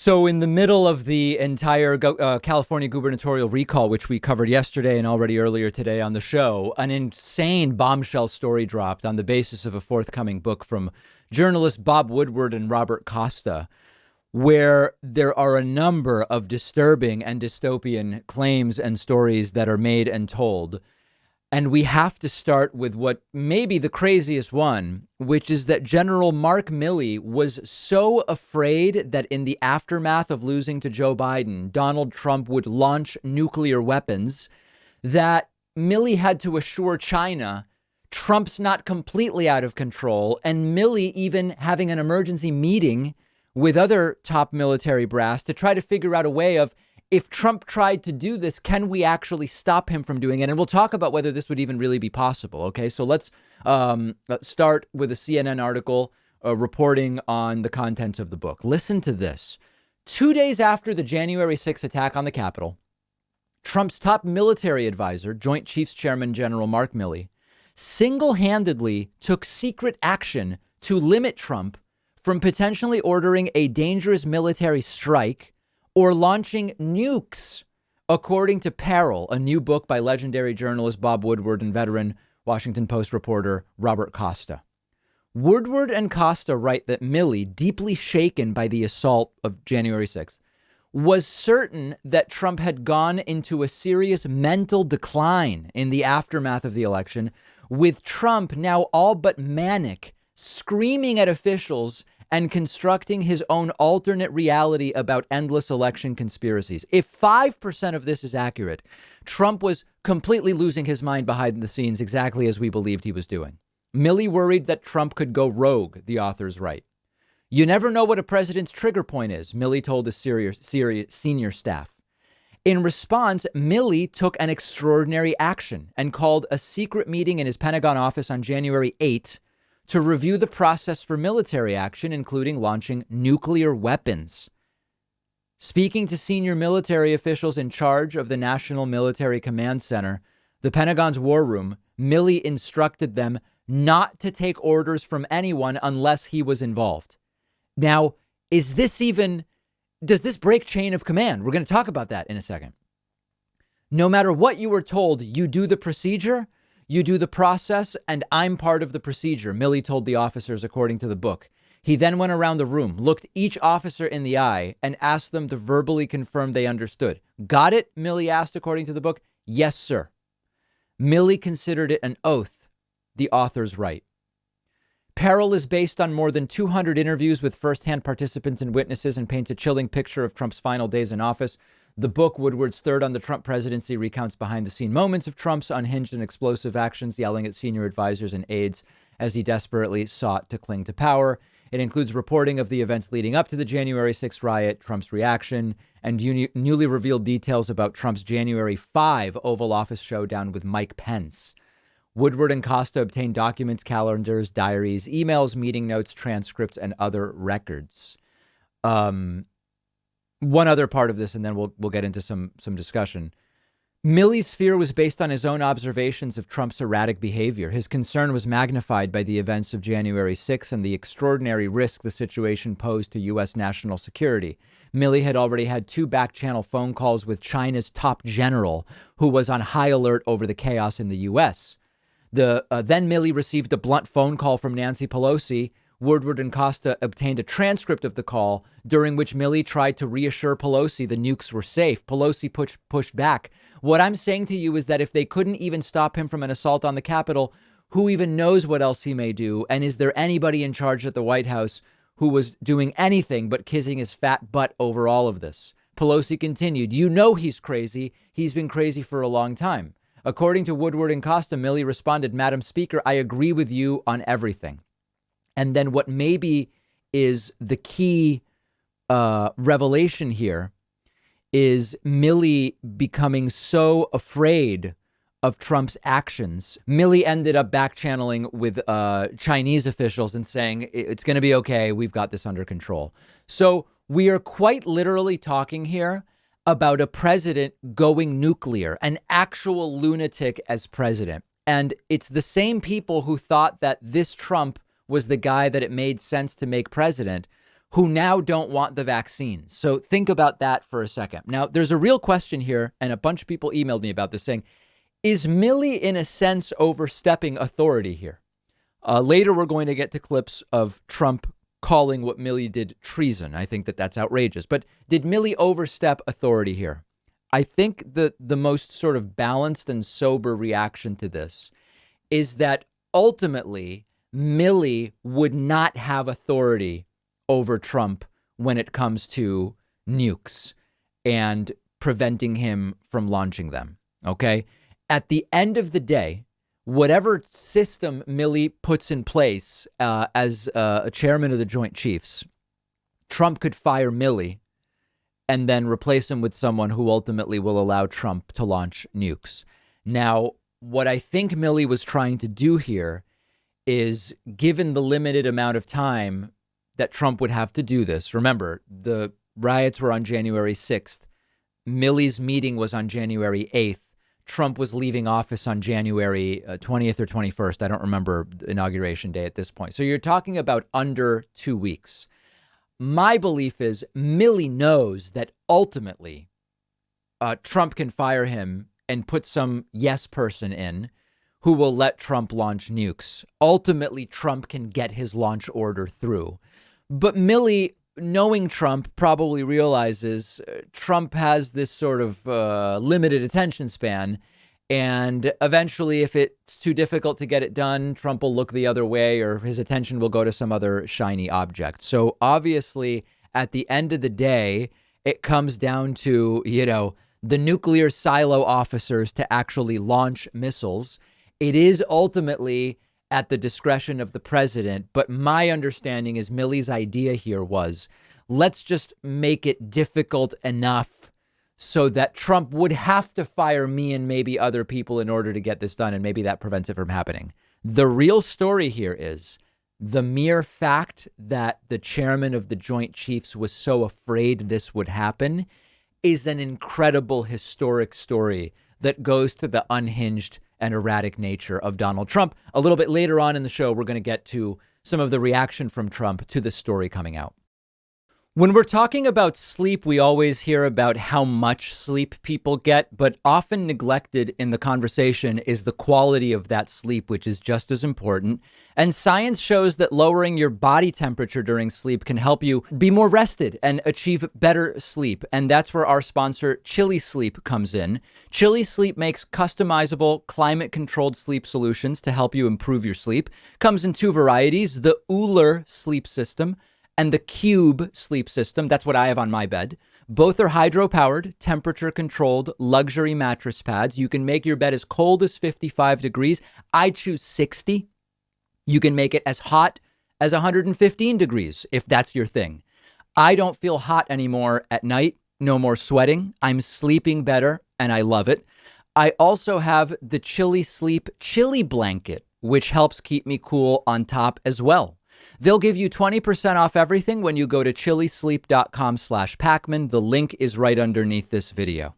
So in the middle of the entire California gubernatorial recall, which we covered yesterday and already earlier today on the show, an insane bombshell story dropped on the basis of a forthcoming book from journalists Bob Woodward and Robert Costa, where there are a number of disturbing and dystopian claims and stories that are made and told. And we have to start with what may be the craziest one, which is that General Mark Milley was so afraid that in the aftermath of losing to Joe Biden, Donald Trump would launch nuclear weapons, that Milley had to assure China Trump's not completely out of control. And Milley even having an emergency meeting with other top military brass to try to figure out a way of, if Trump tried to do this, can we actually stop him from doing it? And we'll talk about whether this would even really be possible. OK, so let's start with a CNN article reporting on the contents of the book. Listen to this. 2 days after the January 6th attack on the Capitol, Trump's top military advisor, Joint Chiefs Chairman General Mark Milley, single-handedly took secret action to limit Trump from potentially ordering a dangerous military strike or launching nukes, according to Peril, a new book by legendary journalist Bob Woodward and veteran Washington Post reporter Robert Costa. Woodward and Costa write that Milley, deeply shaken by the assault of January 6th, was certain that Trump had gone into a serious mental decline in the aftermath of the election, with Trump now all but manic, screaming at officials and constructing his own alternate reality about endless election conspiracies. If 5% of this is accurate, Trump was completely losing his mind behind the scenes, exactly as we believed he was doing. Milley worried that Trump could go rogue, the authors write. You never know what a president's trigger point is, Milley told his senior staff. In response, Milley took an extraordinary action and called a secret meeting in his Pentagon office on January 8th to review the process for military action, including launching nuclear weapons. Speaking to senior military officials in charge of the National Military Command Center, the Pentagon's war room, Milley instructed them not to take orders from anyone unless he was involved. Now, does this break chain of command? We're going to talk about that in a second. No matter what you were told, you do the procedure, you do the process, and I'm part of the procedure, Milley told the officers, according to the book. He then went around the room, looked each officer in the eye, and asked them to verbally confirm they understood. Got it? Milley asked, according to the book. Yes, sir. Milley considered it an oath, the authors write. Peril is based on more than 200 interviews with firsthand participants and witnesses and paints a chilling picture of Trump's final days in office. The book, Woodward's third on the Trump presidency, recounts behind-the-scene moments of Trump's unhinged and explosive actions, yelling at senior advisors and aides as he desperately sought to cling to power. It includes reporting of the events leading up to the January 6th riot, Trump's reaction, and newly revealed details about Trump's January 5 Oval Office showdown with Mike Pence. Woodward and Costa obtained documents, calendars, diaries, emails, meeting notes, transcripts, and other records. One other part of this, and then we'll get into some discussion. Milley's fear was based on his own observations of Trump's erratic behavior. His concern was magnified by the events of January 6th and the extraordinary risk the situation posed to U.S. national security. Milley had already had 2 back-channel phone calls with China's top general, who was on high alert over the chaos in the U.S. Then Milley received a blunt phone call from Nancy Pelosi. Woodward and Costa obtained a transcript of the call, during which Milley tried to reassure Pelosi the nukes were safe. Pelosi pushed back. What I'm saying to you is that if they couldn't even stop him from an assault on the Capitol, who even knows what else he may do? And is there anybody in charge at the White House who was doing anything but kissing his fat butt over all of this? Pelosi continued, you know he's crazy. He's been crazy for a long time. According to Woodward and Costa, Milley responded, Madam Speaker, I agree with you on everything. And then what maybe is the key revelation here is Milley becoming so afraid of Trump's actions. Milley ended up back channeling with Chinese officials and saying, it's going to be OK. We've got this under control. So we are quite literally talking here about a president going nuclear, an actual lunatic as president. And it's the same people who thought that this Trump was the guy that it made sense to make president, who now don't want the vaccines. So think about that for a second. Now, there's a real question here, and a bunch of people emailed me about this saying, is Millie, in a sense, overstepping authority here? Later, we're going to get to clips of Trump calling what Millie did treason. I think that that's outrageous. But did Millie overstep authority here? I think the most sort of balanced and sober reaction to this is that ultimately Millie would not have authority over Trump when it comes to nukes and preventing him from launching them. OK, at the end of the day, whatever system Millie puts in place as a chairman of the Joint Chiefs, Trump could fire Millie and then replace him with someone who ultimately will allow Trump to launch nukes. Now, what I think Millie was trying to do here is, given the limited amount of time that Trump would have to do this, remember, the riots were on January 6th. Millie's meeting was on January 8th. Trump was leaving office on January 20th or 21st. I don't remember the inauguration day at this point. So you're talking about under 2 weeks. My belief is Millie knows that ultimately Trump can fire him and put some yes person in who will let Trump launch nukes. Ultimately, Trump can get his launch order through. But Millie, knowing Trump, probably realizes Trump has this sort of limited attention span. And eventually, if it's too difficult to get it done, Trump will look the other way, or his attention will go to some other shiny object. So obviously, at the end of the day, it comes down to, the nuclear silo officers to actually launch missiles. It is ultimately at the discretion of the president. But my understanding is Millie's idea here was, let's just make it difficult enough so that Trump would have to fire me and maybe other people in order to get this done. And maybe that prevents it from happening. The real story here is the mere fact that the chairman of the Joint Chiefs was so afraid this would happen is an incredible historic story that goes to the unhinged and erratic nature of Donald Trump. A little bit later on in the show, we're going to get to some of the reaction from Trump to the story coming out. When we're talking about sleep, we always hear about how much sleep people get, but often neglected in the conversation is the quality of that sleep, which is just as important. And science shows that lowering your body temperature during sleep can help you be more rested and achieve better sleep. And that's where our sponsor, Chili Sleep, comes in. Chili Sleep makes customizable, climate-controlled sleep solutions to help you improve your sleep. Comes in 2 varieties, the Uller sleep system and the Cube sleep system. That's what I have on my bed. Both are hydro-powered, temperature-controlled, luxury mattress pads. You can make your bed as cold as 55 degrees. I choose 60. You can make it as hot as 115 degrees, if that's your thing. I don't feel hot anymore at night. No more sweating. I'm sleeping better, and I love it. I also have the Chili Sleep Chili Blanket, which helps keep me cool on top as well. They'll give you 20% off everything when you go to chilisleep.com/Pacman. The link is right underneath this video.